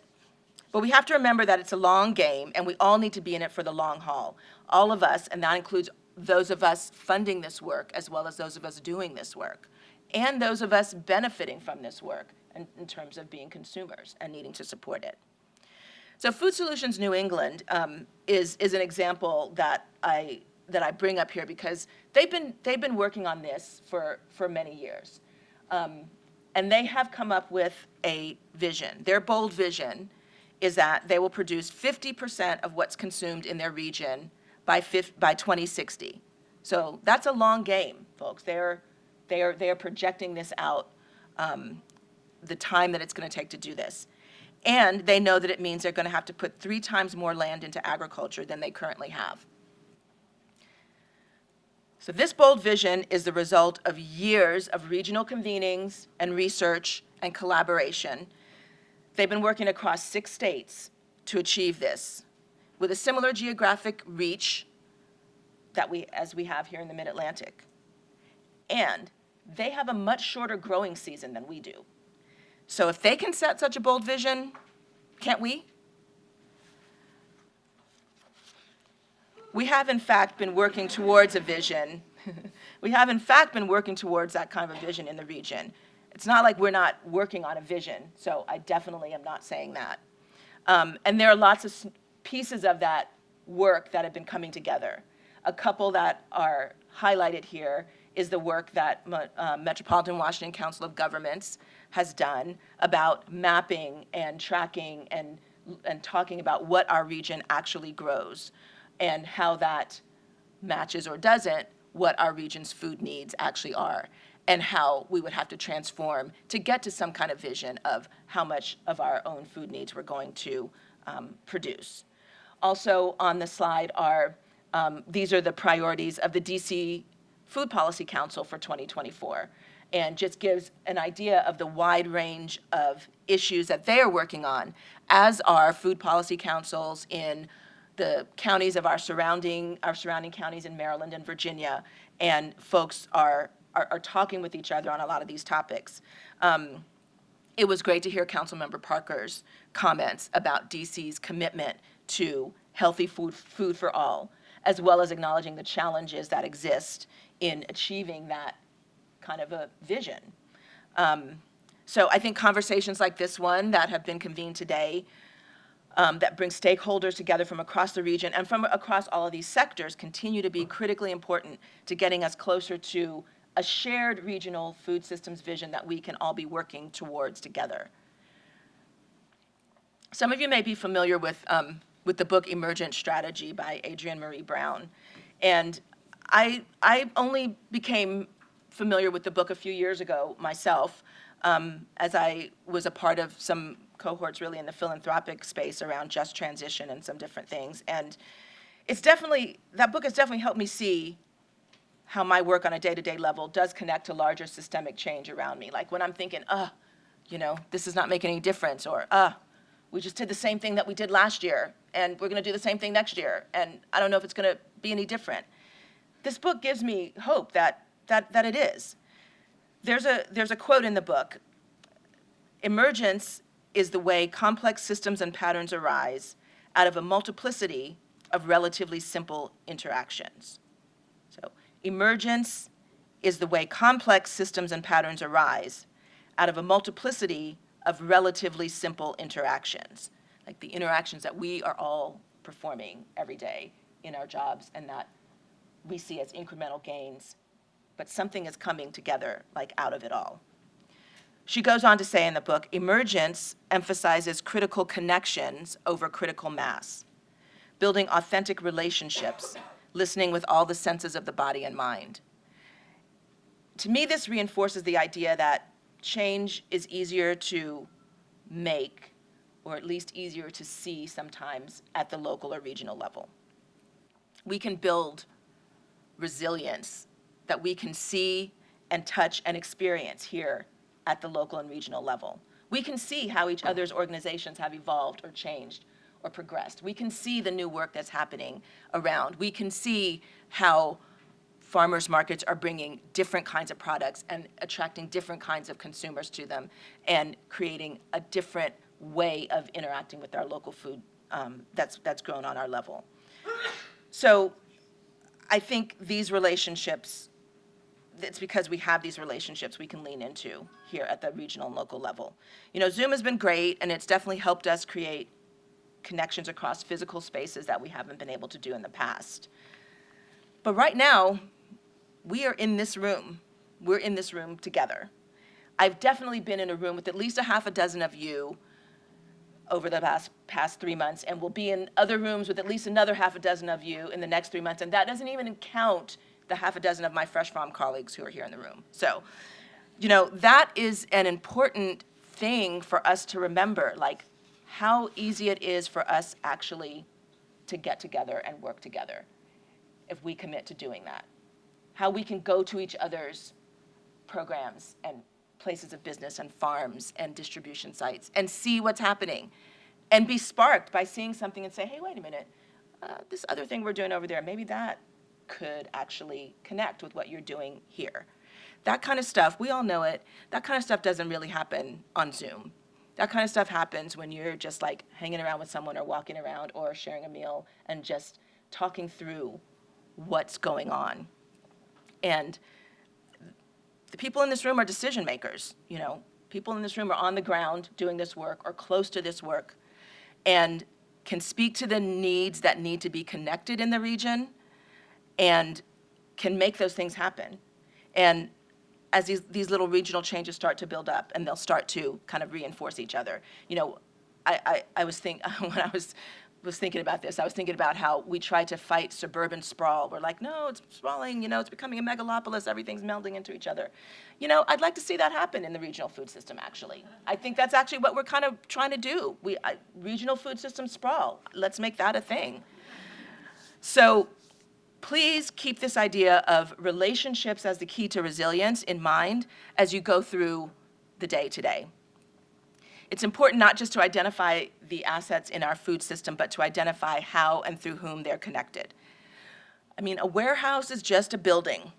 But we have to remember that it's a long game, and we all need to be in it for the long haul. All of us, and that includes those of us funding this work, as well as those of us doing this work, and those of us benefiting from this work in terms of being consumers and needing to support it. So Food Solutions New England is an example that I bring up here because they've been working on this for many years. And they have come up with a vision. Their bold vision is that they will produce 50% of what's consumed in their region by 2060. So that's a long game, folks. They are projecting this out, the time that it's going to take to do this. And they know that it means they're going to have to put 3 times more land into agriculture than they currently have. So this bold vision is the result of years of regional convenings and research and collaboration. They've been working across 6 states to achieve this, with a similar geographic reach as we have here in the Mid-Atlantic. And they have a much shorter growing season than we do. So if they can set such a bold vision, can't we? We have, in fact, been working towards a vision. We have, in fact, been working towards that kind of a vision in the region. It's not like we're not working on a vision, so I definitely am not saying that. And there are lots of pieces of that work that have been coming together. A couple that are highlighted here is the work that Metropolitan Washington Council of Governments has done about mapping and tracking and talking about what our region actually grows and how that matches or doesn't what our region's food needs actually are, and how we would have to transform to get to some kind of vision of how much of our own food needs we're going to produce. Also on the slide are, these are the priorities of the DC Food Policy Council for 2024, and just gives an idea of the wide range of issues that they are working on, as are food policy councils in the counties of our surrounding counties in Maryland and Virginia, and folks are talking with each other on a lot of these topics. It was great to hear Councilmember Parker's comments about DC's commitment to healthy food for all, as well as acknowledging the challenges that exist in achieving that kind of a vision. So I think conversations like this one that have been convened today, that bring stakeholders together from across the region and from across all of these sectors, continue to be critically important to getting us closer to a shared regional food systems vision that we can all be working towards together. Some of you may be familiar with the book Emergent Strategy by Adrienne Marie Brown. And I only became familiar with the book a few years ago myself, as I was a part of some cohorts really in the philanthropic space around just transition and some different things. And that book has definitely helped me see how my work on a day-to-day level does connect to larger systemic change around me. Like when I'm thinking, this is not making any difference, or we just did the same thing that we did last year, and we're gonna do the same thing next year, and I don't know if it's gonna be any different. This book gives me hope that it is. There's a quote in the book: emergence is the way complex systems and patterns arise out of a multiplicity of relatively simple interactions. So emergence is the way complex systems and patterns arise out of a multiplicity of relatively simple interactions, like the interactions that we are all performing every day in our jobs and that we see as incremental gains, but something is coming together like out of it all. She goes on to say in the book, emergence emphasizes critical connections over critical mass, building authentic relationships, listening with all the senses of the body and mind. To me, this reinforces the idea that change is easier to make, or at least easier to see sometimes at the local or regional level. We can build resilience that we can see and touch and experience here at the local and regional level. We can see how each other's organizations have evolved or changed or progressed. We can see the new work that's happening around. We can see how farmers markets are bringing different kinds of products and attracting different kinds of consumers to them and creating a different way of interacting with our local food that's grown on our level. So I think these relationships, it's because we have these relationships we can lean into here at the regional and local level. Zoom has been great, and it's definitely helped us create connections across physical spaces that we haven't been able to do in the past. But right now, we are in this room. We're in this room together. I've definitely been in a room with at least a half a dozen of you over the past 3 months, and will be in other rooms with at least another half a dozen of you in the next 3 months, and that doesn't even count the half a dozen of my FRESHFARM colleagues who are here in the room. So, that is an important thing for us to remember, like how easy it is for us actually to get together and work together if we commit to doing that. How we can go to each other's programs and places of business and farms and distribution sites and see what's happening and be sparked by seeing something and say, hey, wait a minute, this other thing we're doing over there, maybe that could actually connect with what you're doing here. That kind of stuff, we all know it, that kind of stuff doesn't really happen on Zoom. That kind of stuff happens when you're just like hanging around with someone or walking around or sharing a meal and just talking through what's going on. And the people in this room are decision makers. People in this room are on the ground doing this work or close to this work and can speak to the needs that need to be connected in the region and can make those things happen. And as these little regional changes start to build up, and they'll start to kind of reinforce each other. I was when I was thinking about this, I was thinking about how we try to fight suburban sprawl. We're like, no, it's sprawling, it's becoming a megalopolis, everything's melding into each other. I'd like to see that happen in the regional food system, actually. I think that's actually what we're kind of trying to do. Regional food system sprawl, let's make that a thing. So please keep this idea of relationships as the key to resilience in mind as you go through the day today. It's important not just to identify the assets in our food system, but to identify how and through whom they're connected. A warehouse is just a building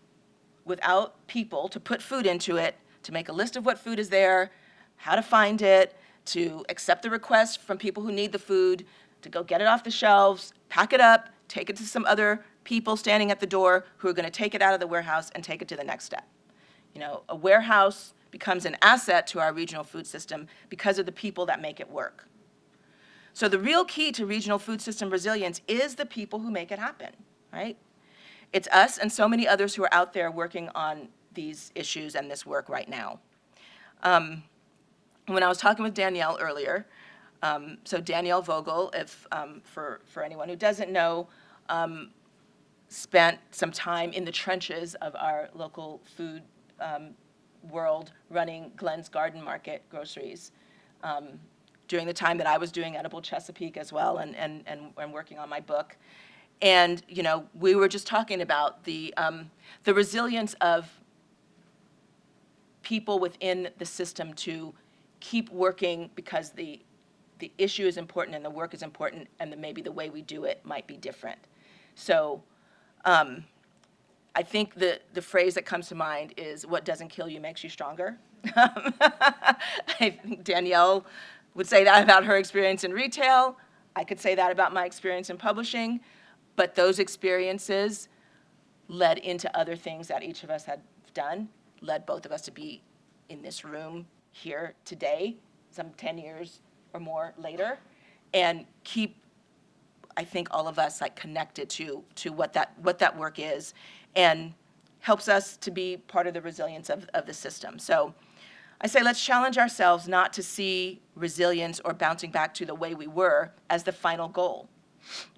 without people to put food into it, to make a list of what food is there, how to find it, to accept the requests from people who need the food, to go get it off the shelves, pack it up, take it to some other people standing at the door who are going to take it out of the warehouse and take it to the next step. A warehouse becomes an asset to our regional food system because of the people that make it work. So the real key to regional food system resilience is the people who make it happen, right? It's us and so many others who are out there working on these issues and this work right now. When I was talking with Danielle earlier, so Danielle Vogel, for anyone who doesn't know, spent some time in the trenches of our local food world running Glenn's Garden Market groceries during the time that I was doing Edible Chesapeake as well and working on my book. And, you know, we were just talking about the resilience of people within the system to keep working because the issue is important and the work is important and maybe the way we do it might be different. So I think the phrase that comes to mind is what doesn't kill you makes you stronger. I think Danielle would say that about her experience in retail. I could say that about my experience in publishing. But those experiences led into other things that each of us had done, led both of us to be in this room here today, some 10 years or more later, and keep, I think, all of us like connected to what that work is, and helps us to be part of the resilience of the system. So I say let's challenge ourselves not to see resilience or bouncing back to the way we were as the final goal.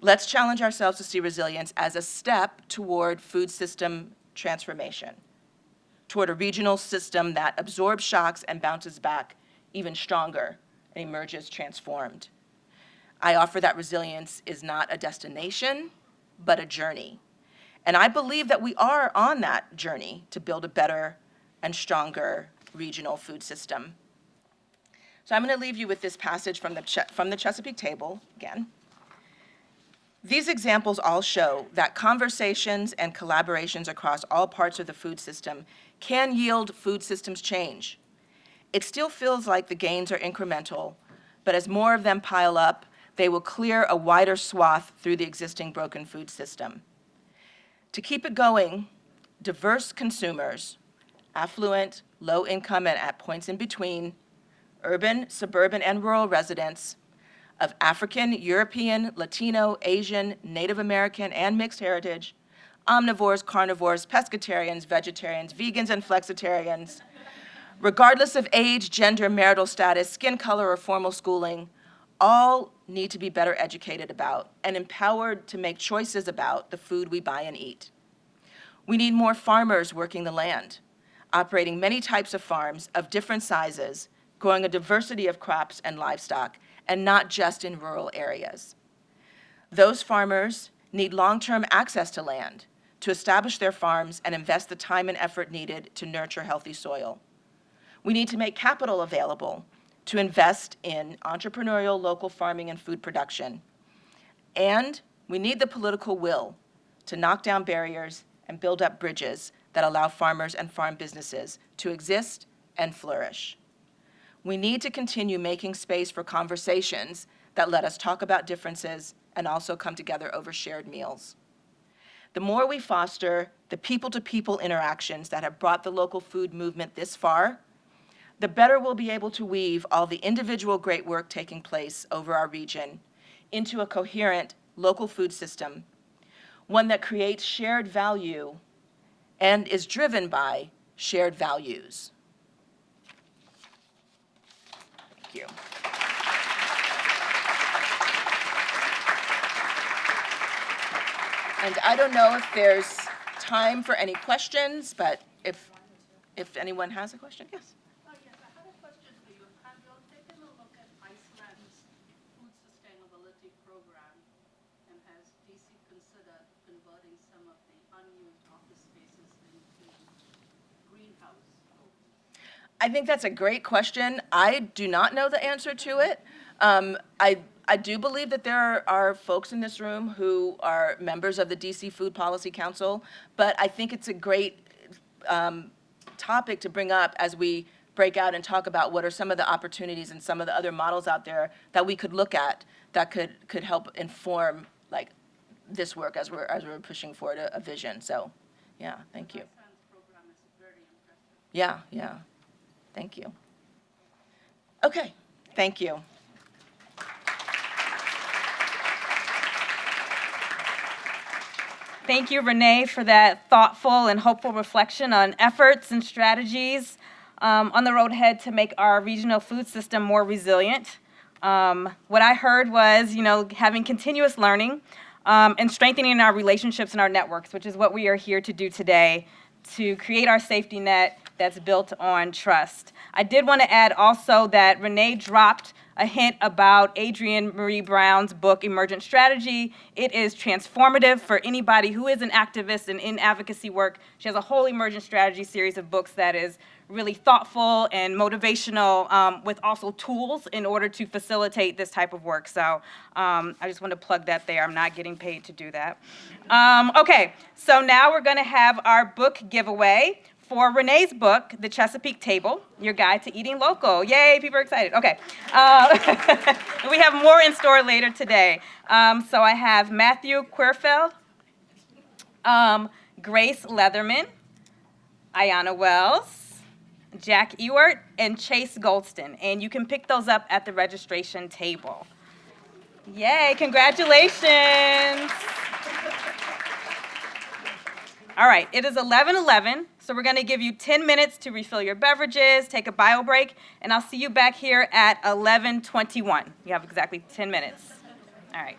Let's challenge ourselves to see resilience as a step toward food system transformation, toward a regional system that absorbs shocks and bounces back even stronger and emerges transformed. I offer that resilience is not a destination, but a journey. And I believe that we are on that journey to build a better and stronger regional food system. So I'm going to leave you with this passage from the Chesapeake Table again. These examples all show that conversations and collaborations across all parts of the food system can yield food systems change. It still feels like the gains are incremental, but as more of them pile up, they will clear a wider swath through the existing broken food system. To keep it going, diverse consumers, affluent, low income, and at points in between, urban, suburban, and rural residents of African, European, Latino, Asian, Native American, and mixed heritage, omnivores, carnivores, pescatarians, vegetarians, vegans, and flexitarians, regardless of age, gender, marital status, skin color, or formal schooling, all need to be better educated about and empowered to make choices about the food we buy and eat. We need more farmers working the land, operating many types of farms of different sizes, growing a diversity of crops and livestock, and not just in rural areas. Those farmers need long-term access to land to establish their farms and invest the time and effort needed to nurture healthy soil. We need to make capital available to invest in entrepreneurial local farming and food production. And we need the political will to knock down barriers and build up bridges that allow farmers and farm businesses to exist and flourish. We need to continue making space for conversations that let us talk about differences and also come together over shared meals. The more we foster the people-to-people interactions that have brought the local food movement this far, the better we'll be able to weave all the individual great work taking place over our region into a coherent local food system, one that creates shared value and is driven by shared values. Thank you. And I don't know if there's time for any questions, but if anyone has a question, yes. Yes, I had a question for you. Have you all taken a look at Iceland's food sustainability program, and has DC considered converting some of the unused office spaces into greenhouse? I think that's a great question. I do not know the answer to it. I do believe that there are folks in this room who are members of the DC Food Policy Council, but I think it's a great topic to bring up as we break out and talk about what are some of the opportunities and some of the other models out there that we could look at that could help inform like this work as we're pushing forward a vision. So, yeah, thank you. Iceland's program is very impressive. Yeah. Thank you. Okay, thank you. Thank you, Renee, for that thoughtful and hopeful reflection on efforts and strategies on the road ahead to make our regional food system more resilient. What I heard was, having continuous learning and strengthening our relationships and our networks, which is what we are here to do today, to create our safety net that's built on trust. I did want to add also that Renee dropped a hint about Adrienne Marie Brown's book, Emergent Strategy. It is transformative for anybody who is an activist and in advocacy work. She has a whole emergent strategy series of books that is really thoughtful and motivational, with also tools in order to facilitate this type of work. So I just want to plug that there. I'm not getting paid to do that. Okay, so now we're going to have our book giveaway for Renee's book, The Chesapeake Table, Your Guide to Eating Local. Yay, people are excited. Okay. We have more in store later today. So I have Matthew Quirfeld, Grace Leatherman, Ayanna Wells, Jack Ewart, and Chase Goldston. And you can pick those up at the registration table. Yay, congratulations. All right, it is 11:11, so we're going to give you 10 minutes to refill your beverages, take a bio break, and I'll see you back here at 11:21. You have exactly 10 minutes. All right.